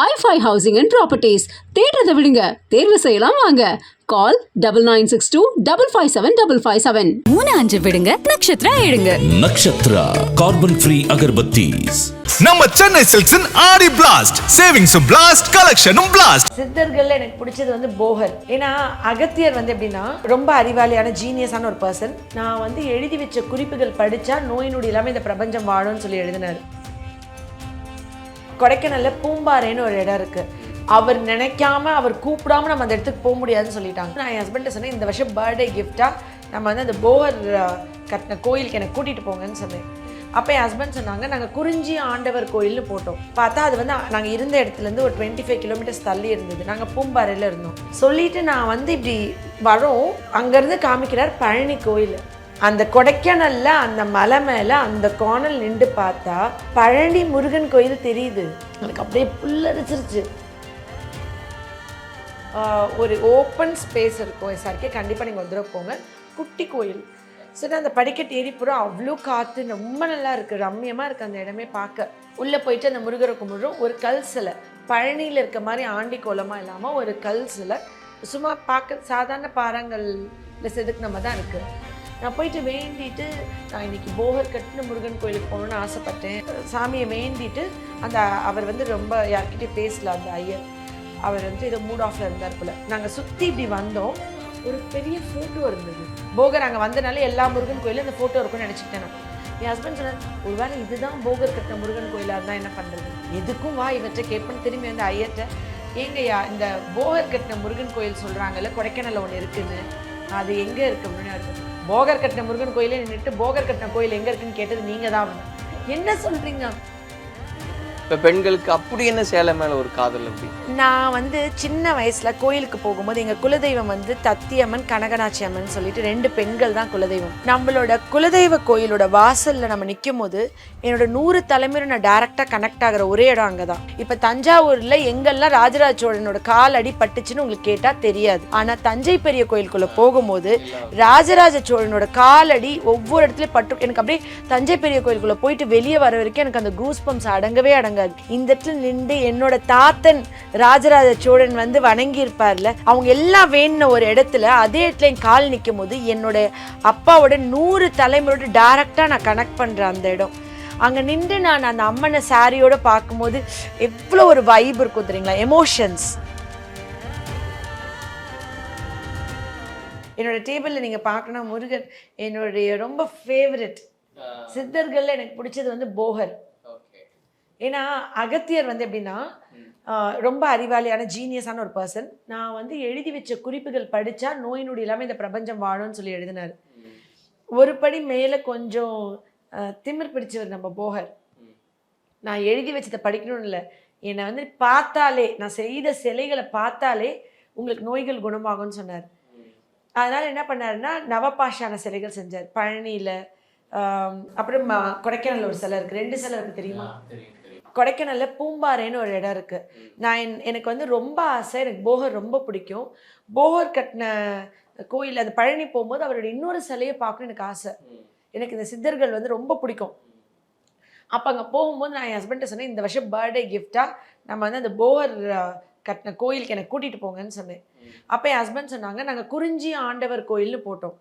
i5 Housing and Properties. தேடுறதை விடுங்க, தேர்வு செய்யலாம் வாங்க. Call 9962557557. 3-5 விடுங்க, நக்ஷத்ரா எடுங்க. Nakshatra carbon free agarbattis. நம்ம சென்னை சில்க்ஸின் ஆடி பிளாஸ்ட், சேவிங்ஸும் பிளாஸ்ட், கலெக்ஷனும் பிளாஸ்ட். சித்தர்கள் எனக்கு பிடிச்சது வந்து போகர். ஏன்னா அகத்தியர் வந்து எப்படின்னா ரொம்ப அறிவாளியான ஜீனியஸான ஒரு பர்சன். நான் வந்து எழுதி வச்ச குறிப்புகள் படிச்சா நோய் நொடி இல்லாமல் இந்த பிரபஞ்சம் வாழும்னு சொல்லி எழுதினார். கொடைக்கானல்ல பூம்பாறைன்னு ஒரு இடம் இருக்கு. அவர் நினைக்காம அவர் கூப்பிடாம நம்ம அந்த இடத்துக்கு போக முடியாதுன்னு சொல்லிட்டாங்க. நான் என் ஹஸ்பண்ட் சொன்னேன், இந்த வருஷம் பர்த்டே கிஃப்டா நம்ம வந்து அந்த போகர் கட்டின கோயிலுக்கு எனக்கு கூட்டிட்டு போங்கன்னு சொன்னேன். அப்போ என் ஹஸ்பண்ட் சொன்னாங்க, நாங்கள் குறிஞ்சி ஆண்டவர் கோயில்னு போட்டோம். பார்த்தா அது வந்து நாங்கள் இருந்த இடத்துலேருந்து ஒரு 25 கிலோமீட்டர்ஸ் தள்ளி இருந்தது. நாங்கள் பூம்பாறையில் இருந்தோம். சொல்லிட்டு நான் வந்து இப்படி வரோம், அங்கேருந்து காமிக்கிறார் பழனி கோயில். அந்த கொடைக்கானல்ல அந்த மலை மேலே அந்த கோணல் நின்று பார்த்தா பழனி முருகன் கோயில் தெரியுது. எனக்கு அப்படியே புல்லரிச்சிருச்சு. ஒரு ஓப்பன் ஸ்பேஸ் இருக்கும் எஸ்ஆர்கே, கண்டிப்பாக நீங்கள் வந்துட போங்க. குட்டி கோயில். சரி, அந்த படிக்கட்டு ஏறி பூரா அவ்வளோ காற்று, ரொம்ப நல்லா இருக்குது, ரம்மியமாக இருக்குது அந்த இடமே பார்க்க. உள்ளே போயிட்டு அந்த முருகரை கும்பிடுறோம். ஒரு கல் சிலை, பழனியில் இருக்க மாதிரி ஆண்டி கோலமாக இல்லாமல் ஒரு கல் சிலை, சும்மா பார்க்க சாதாரண பாறாங்கல்ல செதுக்குன தான் இருக்குது. நான் போயிட்டு வேண்டிட்டு, நான் இன்னைக்கு போகர் கட்டின முருகன் கோயிலுக்கு போகணுன்னு ஆசைப்பட்டேன். சாமியை வேண்டிட்டு அந்த அவர் வந்து ரொம்ப யார்கிட்டையும் பேசல அந்த ஐயர். அவர் வந்து ஏதோ மூட் ஆஃப்ல இருந்தார் போல. நாங்கள் சுற்றி இப்படி வந்தோம், ஒரு பெரிய ஃபோட்டோ இருந்தது. போகர் அங்கே வந்தனால எல்லா முருகன் கோயிலும் அந்த ஃபோட்டோ இருக்குன்னு நினச்சிக்கிட்டேன் நான். என் ஹஸ்பண்ட் சொன்னார், ஒருவேளை இதுதான் போகர் கட்டின முருகன் கோயிலாக இருந்தால் என்ன பண்ணுறது, எதுக்கும் வா இவற்றை கேட்பேன்னு திரும்பி வந்து ஐயர்கிட்ட, ஏங்கய்யா இந்த போகர் கட்டின முருகன் கோயில் சொல்கிறாங்கல்ல கொடைக்கானல்ல ஒன்று இருக்குன்னு, அது எங்கே இருக்கு அப்படின்னு இருக்கு. போகர் கட்டின முருகன் கோயிலே நின்றுட்டு போகர் கட்டின கோயில் எங்கே இருக்குன்னு கேட்டது நீங்கள் தான். என்ன சொல்கிறீங்க? இப்போ பெண்களுக்கு அப்படி என்ன சேலை மேலே ஒரு காதல்? அப்படி நான் வந்து சின்ன வயசில் கோயிலுக்கு போகும்போது எங்கள் குலதெய்வம் வந்து தத்தியம்மன் கனகநாச்சி அம்மன் சொல்லிட்டு 2 பெண்கள் தான் குலதெய்வம். நம்மளோட குலதெய்வ கோயிலோட வாசலில் நம்ம நிற்கும் போது என்னோட 100 தலைமுறை நான் டேரெக்டாக கனெக்ட் ஆகிற ஒரே இடம் அங்கே தான். இப்போ தஞ்சாவூரில் எங்கெல்லாம் ராஜராஜ சோழனோட கால் அடி பட்டுச்சுன்னு உங்களுக்கு கேட்டால் தெரியாது. ஆனால் தஞ்சை பெரிய கோயிலுக்குள்ளே போகும்போது ராஜராஜ சோழனோட காலடி ஒவ்வொரு இடத்துலையும் பட்டு எனக்கு அப்படியே தஞ்சை பெரிய கோயிலுக்குள்ளே போயிட்டு வெளியே வர வரைக்கும் எனக்கு அந்த கூஸ் பம்ப்ஸ் அடங்கவே அடங்காது. இந்த இடத்துல நின்று என்னோட தாத்தன் ராஜராஜ சோழன் வந்து வணங்கி இருப்பார்ல, அவங்க எல்லாம் வேணுன ஒரு இடத்துல அதே இடத்துல என் கால் நிற்கும் போது என்னோட அப்பாவோட 100 தலைமுறையோட டைரக்டா நான் கனெக்ட் பண்றேன் அந்த இடம். அங்க நின்று நான் அந்த அம்மனை சாரியோட பார்க்கும்போது எவ்வளோ ஒரு வைப் இருக்கும் தெரியுங்களா, எமோஷன்ஸ். என்னோட டேபிள்ல நீங்க பார்க்கணும், முருகன் என்னுடைய ரொம்ப ஃபேவரட். சித்தர்கள்ல எனக்கு பிடிச்சது வந்து போகர். ஏன்னா அகத்தியர் வந்து எப்படின்னா ரொம்ப அறிவாளியான ஜீனியஸான ஒரு பர்சன். நான் வந்து எழுதி வச்ச குறிப்புகள் படித்தா நோய் நொடி இல்லாமல் இந்த பிரபஞ்சம் வாழும்னு சொல்லி எழுதினார். ஒரு படி மேலே கொஞ்சம் திமிர் பிடிச்சவர் நம்ம போகர். நான் எழுதி வச்சதை படிக்கணும்னு இல்லை, என்னை வந்து பார்த்தாலே, நான் செய்த சிலைகளை பார்த்தாலே உங்களுக்கு நோய்கள் குணமாகும்னு சொன்னார். அதனால் என்ன பண்ணாருன்னா நவபாஷான சிலைகள் செஞ்சார் பழனியில். அப்புறம் கொடைக்கானல் ஒரு சிலை இருக்குது, 2 சிலை இருக்குது தெரியுமா? கொடைக்கானல்ல பூம்பாறைன்னு ஒரு இடம் இருக்குது. எனக்கு வந்து ரொம்ப ஆசை, எனக்கு போகர் ரொம்ப பிடிக்கும். போகர் கட்டின கோயில் அந்த பழனி போகும்போது அவரோட இன்னொரு சிலையை பார்க்கணும் எனக்கு ஆசை. எனக்கு இந்த சித்தர்கள் வந்து ரொம்ப பிடிக்கும். அப்போ அங்கே போகும்போது நான் என் ஹஸ்பண்ட்டை சொன்னேன், இந்த வருஷம் பர்த்டே கிஃப்டாக நம்ம வந்து அந்த போகர் கட்டின கோயிலுக்கு எனக்கு கூட்டிகிட்டு போங்கன்னு சொன்னேன். அப்போ என் ஹஸ்பண்ட் சொன்னாங்க, நாங்கள் குறிஞ்சி ஆண்டவர் கோயில்னு போட்டோம்.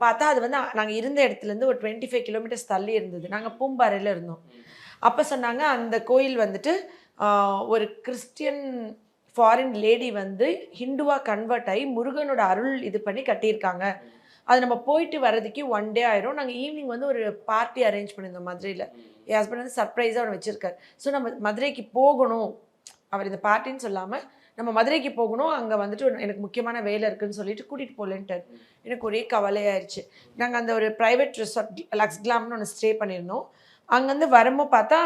பார்த்தா அது வந்து நாங்கள் இருந்த இடத்துலேருந்து ஒரு 25 கிலோமீட்டர்ஸ் தள்ளி இருந்தது. நாங்கள் பூம்பாறையில் இருந்தோம். அப்போ சொன்னாங்க, அந்த கோயில் வந்துட்டு ஒரு கிறிஸ்டியன் ஃபாரின் லேடி வந்து ஹிந்துவாக கன்வெர்ட் ஆகி முருகனோட அருள் இது பண்ணி கட்டியிருக்காங்க. அது நம்ம போயிட்டு வர்றதுக்கு 1 டே ஆயிரும். நாங்கள் ஈவினிங் வந்து ஒரு பார்ட்டி அரேஞ்ச் பண்ணியிருந்தோம் மதுரையில். என் ஹஸ்பண்ட் வந்து சர்ப்ரைஸாக ஒன்று வச்சுருக்காரு. ஸோ நம்ம மதுரைக்கு போகணும், அவர் இந்த பார்ட்டின்னு சொல்லாமல் நம்ம மதுரைக்கு போகணும், அங்கே வந்துட்டு எனக்கு முக்கியமான வேலை இருக்குதுன்னு சொல்லிட்டு கூட்டிகிட்டு போகலன்ட்டார். எனக்கு ஒரே கவலையாயிருச்சு. நாங்கள் அந்த ஒரு ப்ரைவேட் ரிசார்ட் லக்ஸ் கிளாம்னு ஒன்று ஸ்டே பண்ணியிருந்தோம். அங்கேருந்து வரும்போது பார்த்தா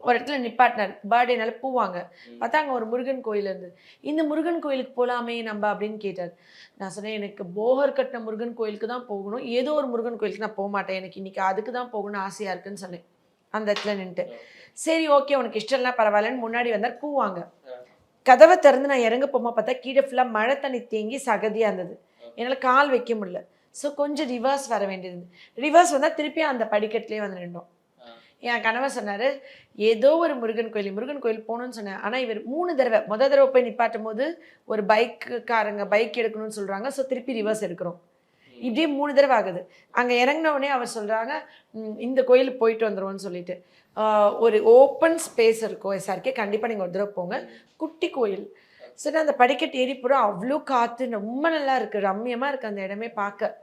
ஒரு இடத்துல நிப்பாட்டினார். பர்த்டேனால பூவாங்க பார்த்தா அங்கே ஒரு முருகன் கோயில் இருந்தது. இந்த முருகன் கோயிலுக்கு போகலாமே நம்ம அப்படின்னு கேட்டார். நான் சொன்னேன், எனக்கு போகர் கட்டின முருகன் கோயிலுக்கு தான் போகணும், ஏதோ ஒரு முருகன் கோயிலுக்கு நான் போக மாட்டேன், எனக்கு இன்றைக்கி அதுக்கு தான் போகணும்னு ஆசையாக இருக்குன்னு சொன்னேன். அந்த இடத்துல நின்றுட்டு சரி ஓகே உனக்கு இஷ்டம்லாம் பரவாயில்லன்னு முன்னாடி வந்தார். பூவாங்க கதவை திறந்து நான் இறங்க போமா பார்த்தா கீழே ஃபுல்லாக மழை தண்ணி தேங்கி சகதியாக இருந்தது. என்னால் கால் வைக்க முடியல. ஸோ கொஞ்சம் ரிவர்ஸ் வர வேண்டியது. ரிவர்ஸ் வந்தால் திருப்பி அந்த படிக்கட்டிலே வந்து நின்றோம். என் கணவர் சொன்னார், ஏதோ ஒரு முருகன் கோயில் போகணுன்னு சொன்னேன். ஆனால் இவர் 3 தடவை, தடவை போய் நிப்பாட்டும் போது ஒரு பைக்குக்காரங்க பைக் எடுக்கணும்னு சொல்கிறாங்க. ஸோ திருப்பி ரிவர்ஸ் எடுக்கிறோம். இப்படியே 3 தடவை ஆகுது. அங்கே இறங்கினவுடனே அவர் சொல்கிறாங்க, இந்த கோயிலுக்கு போயிட்டு வந்துடுவோன்னு சொல்லிட்டு. ஒரு ஓப்பன் ஸ்பேஸ் இருக்கும் எஸ்ஆர்கே, கண்டிப்பாக நீங்கள் ஒரு தடவை போங்க. குட்டி கோயில். சரி, அந்த படிக்கட்டு ஏறி போகிறோம். அவ்வளோ காற்று, ரொம்ப நல்லா இருக்குது, ரம்மியமாக இருக்குது அந்த இடமே பார்க்க.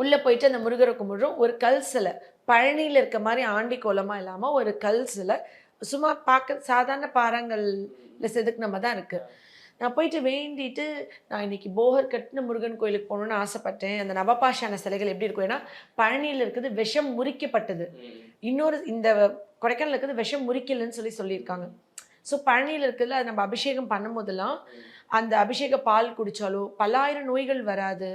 உள்ளே போயிட்டு அந்த முருகரை கும்பிடுறோம். ஒரு கல் சிலை, பழனியில் இருக்க மாதிரி ஆண்டி கோலமாக இல்லாமல் ஒரு கல் சிலை, சும்மா பார்க்க சாதாரண பாறாங்கல்ல செதுக்குன தான் இருக்குது. நான் போயிட்டு வேண்டிட்டு, நான் இன்னைக்கு போகர் கட்டின முருகன் கோயிலுக்கு போகணுன்னு ஆசைப்பட்டேன். அந்த நவபாஷான சிலைகள் எப்படி இருக்கும், ஏன்னா பழனியில் இருக்குது விஷம் முறிக்கப்பட்டது, இன்னொரு இந்த கொடைக்கானல் இருக்குது விஷம் முறிக்கலன்னு சொல்லியிருக்காங்க. ஸோ பழனியில் இருக்கிறதுல அது நம்ம அபிஷேகம் பண்ணும் போதெல்லாம் அந்த அபிஷேக பால் குடித்தாலோ பல்லாயிரம் நோய்கள் வராது.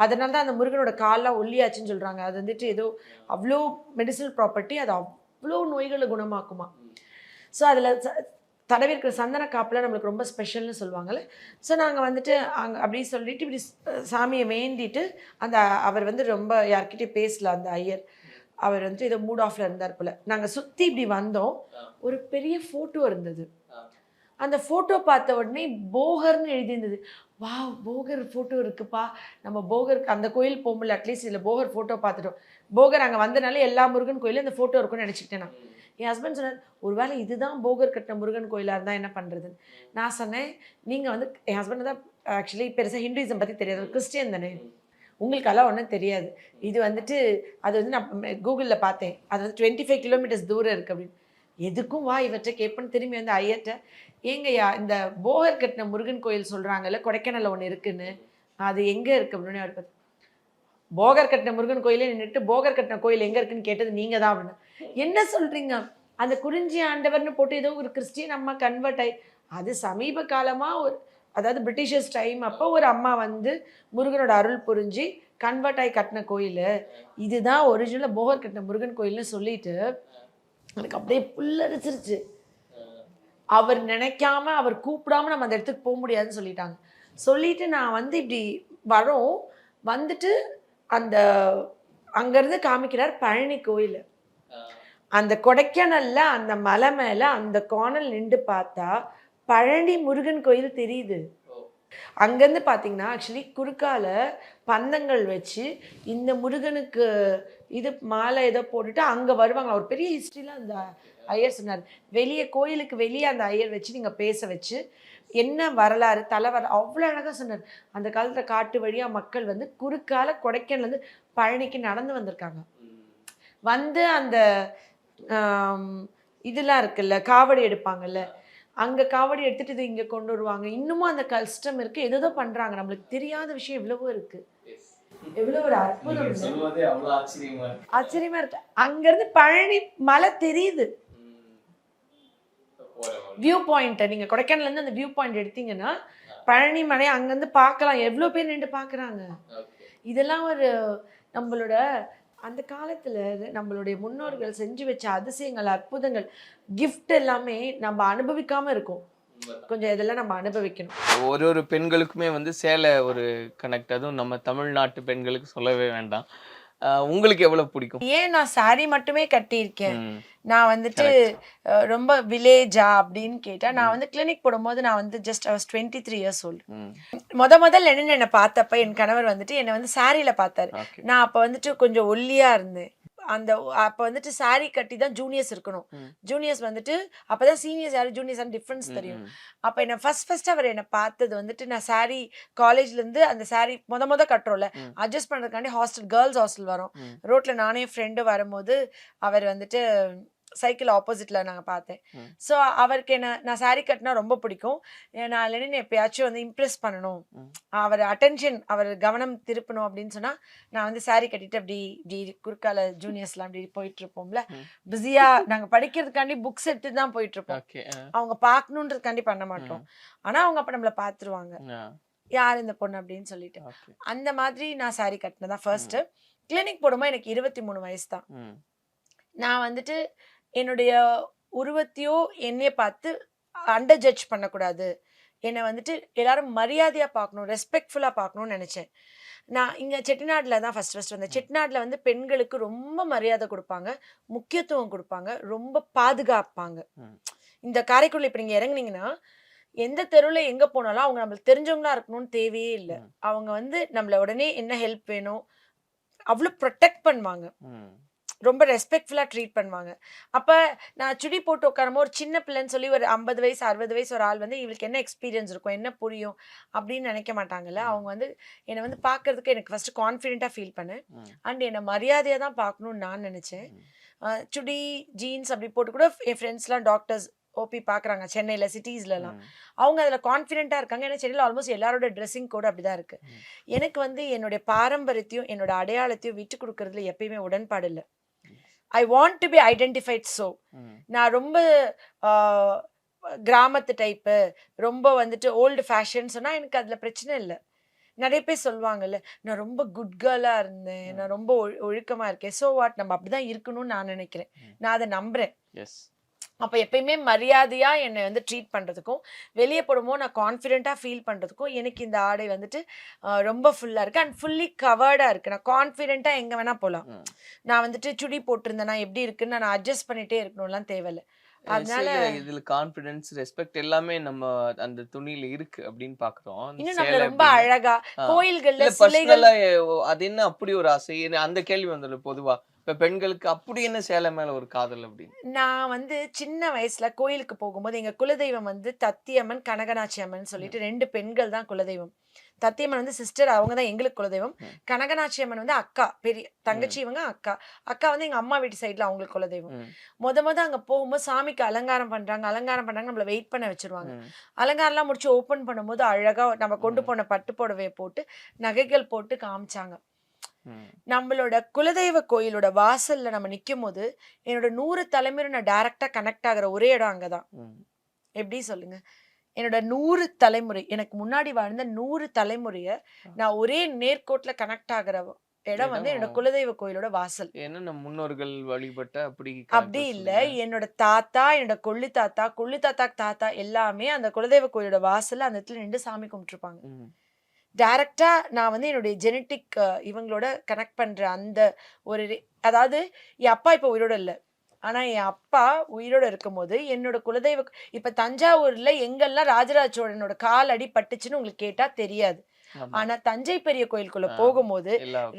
அதனால தான் அந்த முருகனோட கால்லாம் ஒல்லியாச்சுன்னு சொல்கிறாங்க. அது வந்துட்டு ஏதோ அவ்வளோ மெடிசனல் ப்ராப்பர்ட்டி, அது அவ்வளோ நோய்களை குணமாக்குமா. ஸோ அதில் தடவி இருக்கிற சந்தன காப்பில் நம்மளுக்கு ரொம்ப ஸ்பெஷல்னு சொல்லுவாங்கள்ல. ஸோ நாங்கள் வந்துட்டு அங்கே அப்படின்னு சொல்லிட்டு இப்படி சாமியை வேண்டிட்டு, அந்த அவர் வந்து ரொம்ப யார்கிட்டையும் பேசல அந்த ஐயர். அவர் வந்துட்டு ஏதோ மூட் ஆஃப்ல இருந்தார் போல். நாங்கள் சுற்றி இப்படி வந்தோம். ஒரு பெரிய ஃபோட்டோ இருந்தது. அந்த ஃபோட்டோ பார்த்த உடனே போகர்னு எழுதியிருந்தது. வா, போகர் ஃபோட்டோ இருக்குப்பா, நம்ம போகருக்கு அந்த கோயில் போக முடியல, அட்லீஸ்ட் இதில் போகர் ஃபோட்டோ பார்த்துட்டோம். போகர் அங்கே வந்தனால எல்லா முருகன் கோயிலும் இந்த ஃபோட்டோ இருக்குன்னு நினச்சிக்கிட்டேன் நான். என் ஹஸ்பண்ட் சொன்னார், ஒருவேளை இதுதான் போகர் கட்டின முருகன் கோயிலாக இருந்தால் என்ன பண்ணுறதுன்னு. நான் சொன்னேன், நீங்கள் வந்து என் ஹஸ்பண்ட் தான் ஆக்சுவலி பெருசாக ஹிந்துயிசம் பற்றி தெரியாது, கிறிஸ்டியன் தானே, உங்களுக்கெல்லாம் ஒன்றும் தெரியாது. இது வந்துட்டு அது வந்து நான் கூகுளில் பார்த்தேன், அது வந்து 25 கிலோமீட்டர்ஸ் தூரம் இருக்குது அப்படின்னு. எதுக்கும் வா இவற்றை கேட்பேன்னு திரும்பி வந்து ஐயர்கிட்ட, ஏங்கய்யா இந்த போகர் கட்டின முருகன் கோயில் சொல்கிறாங்கல்ல, கொடைக்கானலில் ஒன்று இருக்குன்னு, அது எங்கே இருக்குது அப்படின்னு அவர் பார்த்து, போகர் கட்டின முருகன் கோயிலே நின்றுட்டு போகர் கட்டின கோயில் எங்கே இருக்குன்னு கேட்டது நீங்கள் தான் அப்படின்னு. என்ன சொல்கிறீங்க, அந்த குறிஞ்சி ஆண்டவர்னு போட்டு ஏதோ ஒரு கிறிஸ்டியன் அம்மா கன்வெர்ட் ஆகி, அது சமீப காலமாக ஒரு, அதாவது பிரிட்டிஷர்ஸ் டைம் அப்போ ஒரு அம்மா வந்து முருகனோட அருள் புரிஞ்சு கன்வெர்ட் ஆகி கட்டின கோயில், இதுதான் ஒரிஜினலாக போகர் கட்டின முருகன் கோயில்னு சொல்லிட்டு எனக்கு அப்படியே புல்லரிச்சிருச்சு. அவர் நினைக்காம, அவர் கூப்பிடாம நம்ம அந்த இடத்துக்கு போக முடியாதுன்னு சொல்லிட்டாங்க. சொல்லிட்டு நான் வந்து இப்படி வரோம், வந்துட்டு அந்த அங்கேருந்து காமிக்கிறார் பழனி கோயில். அந்த கொடைக்கானல்ல அந்த மலை மேலே அந்த கோணல் நின்று பார்த்தா பழனி முருகன் கோயில் தெரியுது. அங்கேருந்து பார்த்தீங்கன்னா ஆக்சுவலி குறுக்கால பந்தங்கள் வச்சு இந்த முருகனுக்கு இது மாலை ஏதோ போட்டுட்டு அங்கே வருவாங்க. ஒரு பெரிய ஹிஸ்ட்ரியில் அந்த ஐயர் சொன்னார். வெளியே கோயிலுக்கு வெளியே அந்த ஐயர் வச்சு நீங்கள் பேச வச்சு என்ன வரலாறு தலைவர் அவ்வளோ அழகாக சொன்னார். அந்த காலத்தில் காட்டு வழியாக மக்கள் வந்து குறுக்கால கொடைக்கானல்லேருந்து பழனிக்கு நடந்து வந்திருக்காங்க. வந்து அந்த இதெல்லாம் இருக்குல்ல, காவடி எடுப்பாங்கல்ல, அங்கே காவடி எடுத்துகிட்டு இது இங்கே கொண்டு வருவாங்க. இன்னமும் அந்த கஷ்டம் இருக்குது, எதோ பண்ணுறாங்க. நம்மளுக்கு தெரியாத விஷயம் எவ்வளவோ இருக்குது. எவ்வளோ ஒரு அற்புதம், ஆச்சரியமா இருக்கு. அங்கேருந்து பழனி மலை தெரியுது. வியூ பாயிண்ட்டை நீங்கள் கொடைக்கானல்லேருந்து அந்த வியூ பாயிண்ட் எடுத்தீங்கன்னா பழனி மலை அங்கேருந்து பார்க்கலாம். எவ்வளோ பேர் நின்று பார்க்குறாங்க. இதெல்லாம் ஒரு நம்மளோட அந்த காலத்தில் நம்மளுடைய முன்னோர்கள் செஞ்சு வச்ச அதிசயங்கள், அற்புதங்கள், கிஃப்ட் எல்லாமே நம்ம அனுபவிக்காமல் இருக்கோம். கொஞ்சம் இதெல்லாம் நம்ம அனுபவிக்கணும். ஒரு பெண்களுக்குமே வந்து சேலை ஒரு கனெக்ட், அதுவும் நம்ம தமிழ்நாட்டு பெண்களுக்கு சொல்லவே வேண்டாம். உங்களுக்கு எவ்வளவு பிடிக்கும்? ஏன் நான் சாரி மட்டுமே கட்டியிருக்கேன், நான் வந்துட்டு ரொம்ப வில்லேஜா அப்படின்னு கேட்டா, நான் வந்து கிளினிக் போடும்போது நான் வந்து just I was 23 years old. முதல்ல என்னை பார்த்தப்ப என் கணவர் வந்துட்டு என்னை வந்து சாரியில பார்த்தாரு. நான் அப்போ வந்துட்டு கொஞ்சம் ஒல்லியா இருந்தேன். அந்த அப்போ வந்துட்டு சாரி கட்டி தான் ஜூனியர்ஸ் இருக்கணும். ஜூனியர்ஸ் வந்துட்டு அப்போதான் சீனியர்ஸ் யாரும் ஜூனியர்ஸ் டிஃப்ரென்ஸ் தெரியும். அப்போ என்னை ஃபர்ஸ்ட் அவர் என்னை பார்த்தது வந்துட்டு, நான் சாரி காலேஜ்லேருந்து அந்த சாரி முத கட்டுறோம்ல, அட்ஜஸ்ட் பண்ணுறதுக்காண்டி ஹாஸ்டல், கேர்ள்ஸ் ஹாஸ்டல் வரும். ரோட்டில் நானே ஃப்ரெண்டு வரும்போது அவர் வந்துட்டு சைக்கிள் ஆப்போசிட்டில் நாங்கள் பார்த்தேன். ஸோ அவருக்கு நான் சாரீ கட்டினா ரொம்ப பிடிக்கும். நான் இல்லைன்னு எப்பயாச்சும் வந்து இம்ப்ரெஸ் பண்ணணும், அவர் அட்டென்ஷன், அவர் கவனம் திருப்பணும் அப்படின்னு சொன்னால் நான் வந்து சாரீ கட்டிட்டு இப்படி குறுக்கால ஜூனியர்ஸ்லாம் அப்படி போயிட்டுருப்போம்ல, பிஸியாக நாங்கள் படிக்கிறதுக்காண்டி புக்ஸ் எடுத்து தான் போயிட்டுருப்போம். அவங்க பார்க்கணுன்றதுக்காண்டி பண்ண மாட்டோம். ஆனால் அவங்க அப்போ நம்மளை பார்த்துருவாங்க, யார் இந்த பொண்ணு அப்படின்னு சொல்லிட்டு. அந்த மாதிரி நான் சாரீ கட்டினதான் ஃபர்ஸ்ட்டு. கிளினிக் போடும்போது எனக்கு 23 வயசு தான். நான் வந்துட்டு என்னுடைய உருவத்தையோ என்னைய பார்த்து அண்டர் ஜட்ஜ் பண்ணக்கூடாது, என்னை வந்துட்டு எல்லாரும் மரியாதையாக பார்க்கணும், ரெஸ்பெக்ட்ஃபுல்லாக பார்க்கணும்னு நினச்சேன். நான் இங்கே செட்டிநாட்டில் தான் ஃபஸ்ட் வந்தேன். செட்டிநாட்டில் வந்து பெண்களுக்கு ரொம்ப மரியாதை கொடுப்பாங்க, முக்கியத்துவம் கொடுப்பாங்க, ரொம்ப பாதுகாப்பாங்க. இந்த காரைக்குடியில் இப்போ நீங்கள் இறங்குனீங்கன்னா எந்த தெருவில் எங்கே போனாலும் அவங்க நம்மளுக்கு தெரிஞ்சவங்களா இருக்கணும்னு தேவையே இல்லை. அவங்க வந்து நம்மள உடனே என்ன ஹெல்ப் வேணும் அவ்வளோ ப்ரொடெக்ட் பண்ணுவாங்க, ரொம்ப ரெஸ்பெக்ட்ஃபுல்லாக ட்ரீட் பண்ணுவாங்க. அப்போ நான் சுடி போட்டு உட்காரமோ ஒரு சின்ன பிள்ளைன்னு சொல்லி ஒரு 50 வயசு 60 வயசு ஒரு ஆள் வந்து இவளுக்கு என்ன எக்ஸ்பீரியன்ஸ் இருக்கும், என்ன புரியும் அப்படின்னு நினைக்க மாட்டாங்கல்ல. அவங்க வந்து என்னை வந்து பார்க்கறதுக்கு எனக்கு ஃபஸ்ட்டு கான்ஃபிடென்ட்டாக ஃபீல் பண்ணேன். அண்ட் என்னை மரியாதையாக தான் பார்க்கணுன்னு நான் நினச்சேன். சுடி ஜீன்ஸ் அப்படி போட்டு கூட என் ஃப்ரெண்ட்ஸ்லாம் டாக்டர்ஸ் ஓபி பார்க்குறாங்க சென்னையில் சிட்டிஸ்லலாம். அவங்க அதில் கான்ஃபிடென்ட்டாக இருக்காங்க. ஏன்னா சென்னையில் ஆல்மோஸ்ட் எல்லாரோட ட்ரெஸ்ஸிங் கோட் அப்படி தான் இருக்குது. எனக்கு வந்து என்னுடைய பாரம்பரியத்தையும் என்னோட அடையாளத்தையும் விட்டு கொடுக்கறதுல எப்பயுமே உடன்பாடு இல்லை. I want to be identified. So நான் ரொம்ப கிராமத்து டைப்பு, ரொம்ப வந்துட்டு ஓல்டு ஃபேஷன் சொன்னால் எனக்கு அதில் பிரச்சனை இல்லை. நிறைய பேர் சொல்லுவாங்கல்ல, நான் ரொம்ப குட் கேர்ளாக இருந்தேன், நான் ரொம்ப ஒழுக்கமாக இருக்கேன். ஸோ வாட், நம்ம அப்படி தான் இருக்கணும்னு நான் நினைக்கிறேன், நான் அதை நம்புகிறேன். அப்போ எப்பயுமே மரியாதையாக என்னை வந்து ட்ரீட் பண்ணுறதுக்கும் வெளியே போடும்போது நான் கான்ஃபிடென்ட்டாக ஃபீல் பண்ணுறதுக்கும் எனக்கு இந்த ஆடை வந்துட்டு ரொம்ப ஃபுல்லாக இருக்குது அண்ட் ஃபுல்லி கவர்டாக இருக்குது. நான் கான்ஃபிடென்ட்டாக எங்கே வேணால் போகலாம். நான் வந்துட்டு சுடி போட்டிருந்தேன்னா எப்படி இருக்குன்னு நான் அட்ஜஸ்ட் பண்ணிகிட்டே இருக்கணும்லாம் தேவையில்லை. அதனால இதுல கான்ஃபிடன்ஸ், ரெஸ்பெக்ட் எல்லாமே நம்ம அந்த துணியில இருக்கு அப்படின்னு பாக்குறோம். இன்னும் நம்ம ரொம்ப அழகா கோயில்கள்ல சிலைகள், அது என்ன அப்படி ஒரு ஆசை? அந்த கேள்வி வந்துடும் பொதுவா. இப்ப பெண்களுக்கு அப்படி என்ன சேலை மேல ஒரு காதல் அப்படின்னு? நான் வந்து சின்ன வயசுல கோயிலுக்கு போகும்போது எங்க குலதெய்வம் வந்து தத்தியம்மன், கனகநாச்சி அம்மன் சொல்லிட்டு 2 பெண்கள் தான் குலதெய்வம். தத்தியம்மன் வந்து சிஸ்டர், அவங்க தான் எங்களுக்கு குலதெய்வம். கனகநாச்சி அம்மன் வந்து அக்கா, பெரிய தங்கச்சி, இவங்க அக்கா. அக்கா வந்து எங்க அம்மா வீட்டு சைட்ல அவங்களுக்கு குலதெய்வம். மொத அங்க போகும்போது சாமிக்கு அலங்காரம் பண்றாங்க நம்மள வெயிட் பண்ண வச்சிருவாங்க. அலங்காரம்லாம் முடிச்சு ஓப்பன் பண்ணும்போது அழகா நம்ம கொண்டு போன பட்டு புடவையை போட்டு நகைகள் போட்டு காமிச்சாங்க. நம்மளோட குலதெய்வ கோயிலோட வாசல்ல நம்ம நிக்கும் போது என்னோட 100 தலைமுறை நான் டைரக்டா கனெக்ட் ஆகுற ஒரே இடம் அங்கதான். எப்படி சொல்லுங்க, என்னோட 100 தலைமுறை, எனக்கு முன்னாடி வாழ்ந்த 100 தலைமுறைய நான் ஒரே நேர்கோட்ல கனெக்ட் ஆகுற இடம் வந்து என்னோட குலதெய்வ கோயிலோட வாசல். ஏன்னா நம்ம முன்னோர்கள் வழிபட்ட அப்படி இல்ல, என்னோட தாத்தா, என்னோட கொள்ளு தாத்தா தாத்தா எல்லாமே அந்த குலதெய்வ கோயிலோட வாசல்ல அந்த இடத்துல நின்று சாமி கும்பிட்டுருப்பாங்க. டைரக்டா நான் வந்து என்னுடைய ஜெனட்டிக் இவங்களோட கனெக்ட் பண்ற அந்த ஒரு, அதாவது என் அப்பா இப்போ உயிரோட இல்லை, ஆனா என் அப்பா உயிரோட இருக்கும்போது என்னோட குலதெய்வ, இப்ப தஞ்சாவூர்ல எங்கெல்லாம் ராஜராஜ சோழனோட கால் அடி பட்டுச்சுன்னு உங்களுக்கு கேட்டா தெரியாது. ஆனா தஞ்சை பெரிய கோயிலுக்குள்ள போகும்போது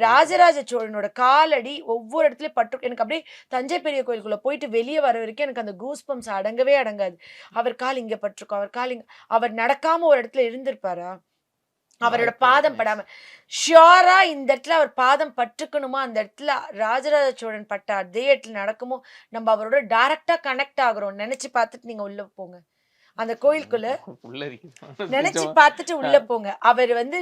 ராஜராஜ சோழனோட காலடி ஒவ்வொரு இடத்துலயும் பட்டு, எனக்கு அப்படியே தஞ்சை பெரிய கோயிலுக்குள்ள போயிட்டு வெளியே வர வரைக்கும் எனக்கு அந்த கூஸ் பம்ப்ஸ் அடங்கவே அடங்காது. அவர் கால் இங்க பட்டிருக்கும், அவர் கால் இங்க, அவர் நடக்காம ஒரு இடத்துல இருந்திருப்பாரா, அவரோட பாதம் படாம, ஷியோரா இந்த இடத்துல அவர் பாதம் பட்டுக்கணுமா, அந்த இடத்துல ராஜராஜ சோழன் பட்ட அதே இடத்துல நடக்குமோ, நம்ம அவரோட டைரக்டா கனெக்ட் ஆகுறோம். நினைச்சு பார்த்துட்டு நீங்க உள்ள போங்க, அந்த கோயிலுக்குள்ள நினைச்சு பார்த்துட்டு உள்ள போங்க. அவர் வந்து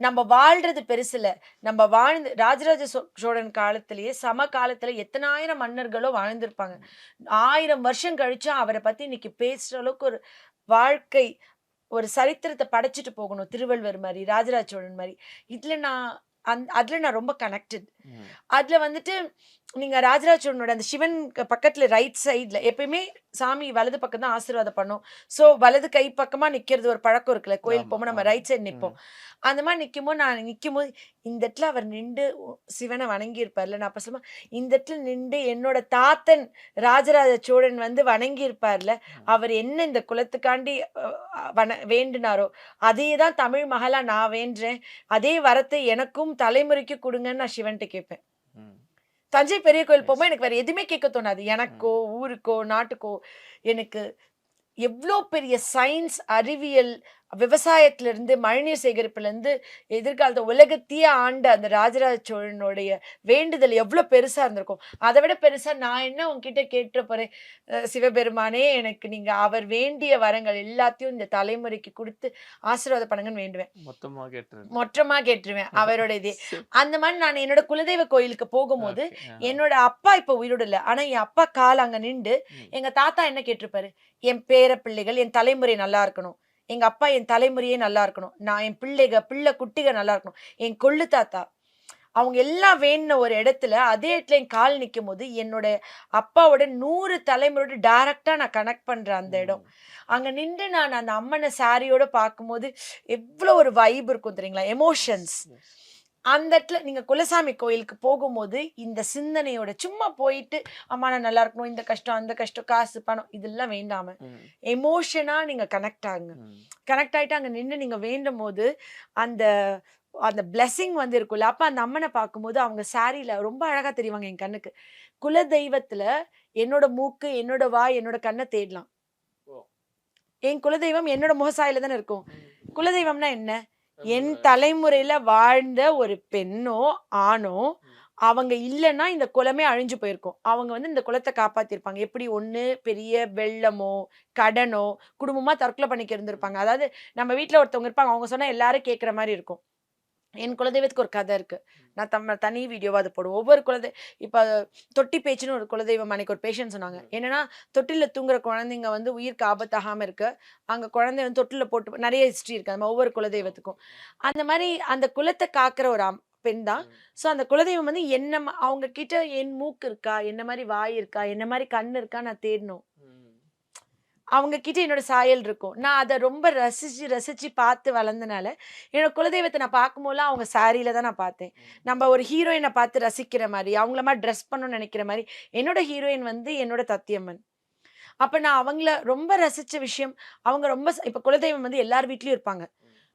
நம்ம வாழ்றது பெருசுல, நம்ம வாழ்ந்து ராஜராஜ சோழன் காலத்திலேயே சம காலத்துல எத்தனை ஆயிரம் மன்னர்களோ வாழ்ந்திருப்பாங்க. 1000 வருஷம் கழிச்சும் அவரை பத்தி இன்னைக்கு பேசுற அளவுக்கு ஒரு வாழ்க்கை, ஒரு சரித்திரத்தை படைச்சிட்டு போகணும். திருவள்ளுவர் மாதிரி, ராஜராஜ சோழன் மாதிரி. அதுல நான் ரொம்ப கனெக்டட். அதுல வந்துட்டு நீங்க ராஜராஜ சோழனோட அந்த சிவன் பக்கத்துல ரைட் சைட்ல எப்பயுமே சாமி வலது பக்கம் தான் ஆசீர்வாதம் பண்ணும். ஸோ வலது கை பக்கமா நிக்கிறது ஒரு பழக்கம் இருக்குல்ல, கோயில் போகும்போது நம்ம ரைட் சைடு நிற்போம். அந்த மாதிரி நிற்கும்போது நான் நிற்கும்போது இந்த இடத்துல அவர் நின்று சிவனை வணங்கி இருப்பார்ல, நான் அப்ப சொல்லுவேன், இந்த இடத்துல நின்று என்னோட தாத்தன் ராஜராஜ சோழன் வந்து வணங்கி இருப்பார்ல, அவர் என்ன இந்த குலத்துக்காண்டி வேண்டினாரோ அதே தான் தமிழ் மகளா நான் வேண்டுறேன், அதே வரத்தை எனக்கும் தலைமுறைக்கு கொடுங்கன்னு நான் சிவன்ட்டு கேட்பேன். தஞ்சை பெரிய கோயில் போகும்போது எனக்கு வேற எதுவுமே கேட்க தோணாது, எனக்கோ ஊருக்கோ நாட்டுக்கோ. எனக்கு எவ்வளோ பெரிய சயின்ஸ், அறிவியல், விவசாயத்திலிருந்து மழைநீர் சேகரிப்புலேருந்து எதிர்காலத்தை உலகத்தையே ஆண்ட அந்த ராஜராஜ சோழனுடைய வேண்டுதல் எவ்வளோ பெருசாக இருந்திருக்கும். அதை விட பெருசாக நான் என்ன உங்ககிட்ட கேட்டு போகிறேன், சிவபெருமானே எனக்கு நீங்கள் அவர் வேண்டிய வரங்கள் எல்லாத்தையும் இந்த தலைமுறைக்கு கொடுத்து ஆசீர்வாதம் பண்ணுங்கன்னு வேண்டுவேன். மொத்தமாக கேட்டுருவேன் அவரோட இதே. அந்த மாதிரி நான் என்னோட குலதெய்வ கோயிலுக்கு போகும்போது என்னோட அப்பா இப்போ உயிரோடு இல்லை, ஆனால் என் அப்பா கால் அங்கே நின்று எங்கள் தாத்தா என்ன கேட்டிருப்பாரு, என் பேர பிள்ளைகள், என் தலைமுறை நல்லா இருக்கணும், எங்க அப்பா என் தலைமுறையே நல்லா இருக்கணும், நான் என் பிள்ளை குட்டிக நல்லா இருக்கணும், என் கொள்ளு தாத்தா, அவங்க எல்லாம் வேணுன ஒரு இடத்துல அதே இடத்துல என் கால் நிற்கும் போது என்னோட அப்பாவோட 100 தலைமுறையோட டைரக்டா நான் கனெக்ட் பண்றேன். அந்த இடம் அங்க நின்று நான் அந்த அம்மனை சாரியோட பார்க்கும்போது எவ்வளோ ஒரு வைப் இருக்கும் தெரியுங்களா, எமோஷன்ஸ். அந்த இடத்துல நீங்கள் குலசாமி கோயிலுக்கு போகும்போது இந்த சிந்தனையோட சும்மா போயிட்டு அம்மா நான் நல்லா இருக்கணும், இந்த கஷ்டம் அந்த கஷ்டம், காசு பணம் இதெல்லாம் வேண்டாம எமோஷனாக நீங்கள் கனெக்ட் ஆகுங்க. கனெக்ட் ஆகிட்டு அங்கே நின்று நீங்கள் வேண்டும் போது அந்த அந்த பிளெஸிங் வந்து இருக்குல்ல, அப்போ அந்த அம்மனை பார்க்கும்போது அவங்க சாரியில் ரொம்ப அழகாக தெரிவாங்க என் கண்ணுக்கு. குல தெய்வத்தில் என்னோட மூக்கு, என்னோட வாய், என்னோட கண்ணை தேடலாம். என் குலதெய்வம் என்னோட முகசாயில தானே இருக்கும். குலதெய்வம்னா என்ன? என் தலைமுறையில வாழ்ந்த ஒரு பெண்ணோ ஆணோ அவங்க இல்லைன்னா இந்த குலமே அழிஞ்சு போயிருக்கும். அவங்க வந்து இந்த குலத்தை காப்பாத்திருப்பாங்க. எப்படி? ஒண்ணு பெரிய வெள்ளமோ கடனோ குடும்பமா தற்கொலை பண்ணிக்க இருந்திருப்பாங்க. அதாவது நம்ம வீட்டுல ஒருத்தவங்க இருப்பாங்க, அவங்க சொன்னா எல்லாரும் கேட்குற மாதிரி இருக்கும். என் குலதெய்வத்துக்கு ஒரு கதை இருக்கு. நான் தனி வீடியோவா அது போடுவோம். ஒவ்வொரு இப்போ தொட்டி பேச்சுன்னு ஒரு குலதெய்வம் அன்னைக்கு ஒரு பேஷண்ட் சொன்னாங்க. என்னன்னா தொட்டில தூங்குற குழந்தைங்க வந்து உயிருக்கு ஆபத்தாகாம இருக்கு. அங்க குழந்தை வந்து தொட்டில போட்டு நிறைய ஹிஸ்டரி இருக்கு அந்த ஒவ்வொரு குலதெய்வத்துக்கும். அந்த மாதிரி அந்த குலத்தை காக்குற ஒரு பெண் தான். ஸோ அந்த குலதெய்வம் வந்து என்ன அவங்க கிட்ட என் மூக்கு இருக்கா, என்ன மாதிரி வாய் இருக்கா, என்ன மாதிரி கண் இருக்கா நான் தேடணும். அவங்க கிட்ட என்னோட சாயல் இருக்கும். நான் அதை ரொம்ப ரசிச்சு பார்த்து வளர்ந்தனால என்னோட குலதெய்வத்தை நான் பார்க்கும்போதெல்லாம் அவங்க சாரியில தான் நான் பார்த்தேன். நம்ம ஒரு ஹீரோயினை பார்த்து ரசிக்கிற மாதிரி, அவங்கள மாதிரி ட்ரெஸ் பண்ணணும்னு நினைக்கிற மாதிரி என்னோட ஹீரோயின் வந்து என்னோட தத்தியம்மன். அப்போ நான் அவங்கள ரொம்ப ரசிச்ச விஷயம், அவங்க ரொம்ப இப்போ குலதெய்வம் வந்து எல்லார் வீட்லேயும் இருப்பாங்க.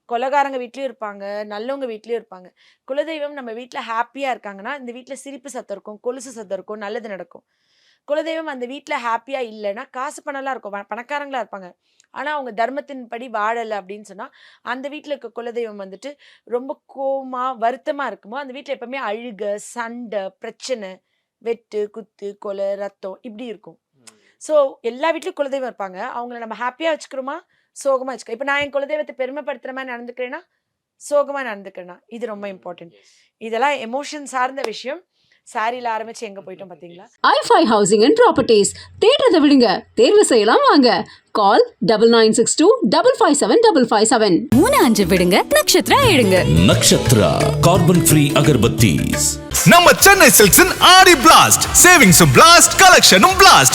கொலகாரங்க வீட்லேயும் இருப்பாங்க, நல்லவங்க வீட்லேயும் இருப்பாங்க. குலதெய்வம் நம்ம வீட்டில் ஹாப்பியாக இருக்காங்கன்னா இந்த வீட்டில் சிரிப்பு சத்தம் இருக்கும், கொலுசு சத்தம் இருக்கும், நல்லது நடக்கும். குலதெய்வம் அந்த வீட்டில் ஹாப்பியாக இல்லைன்னா காசு பணம்லாம் இருக்கும், பணக்காரங்களாக இருப்பாங்க, ஆனால் அவங்க தர்மத்தின்படி வாழலை அப்படின்னு சொன்னால் அந்த வீட்டில் இருக்க குலதெய்வம் வந்துட்டு ரொம்ப வருத்தமாக இருக்குமோ அந்த வீட்டில் எப்பவுமே அழுக, சண்டை, பிரச்சனை, வெட்டு, குத்து, கொலை, ரத்தம் இப்படி இருக்கும். ஸோ எல்லா வீட்லையும் குலதெய்வம் இருப்பாங்க. அவங்கள நம்ம ஹாப்பியாக வச்சுக்கிறோமா, சோகமாக வச்சுக்கிறோம். இப்போ நான் என் குலதெய்வத்தை பெருமைப்படுத்துகிற மாதிரி நடந்துக்கிறேன்னா, சோகமாக நடந்துக்கிறேன்னா, இது ரொம்ப இம்பார்ட்டன்ட். இதெல்லாம் எமோஷன் சார்ந்த விஷயம். சாரியில் ஆரம்பிச்சு எங்க போயிட்டோம் பாத்தீங்களா? i5 housing and properties. தேடுறதை விடுங்க, தேர்வு செய்யலாம் வாங்க. கால் 9962557557. 3-5 விடுங்க, நட்சத்திரா எடுங்க. Nakshatra carbon free agarbattis. நம்ம சென்னை சில்க்ஸின் ஆடி பிளாஸ்ட், சேவிங்ஸும் பிளாஸ்ட், கலெக்ஷனும் பிளாஸ்ட்.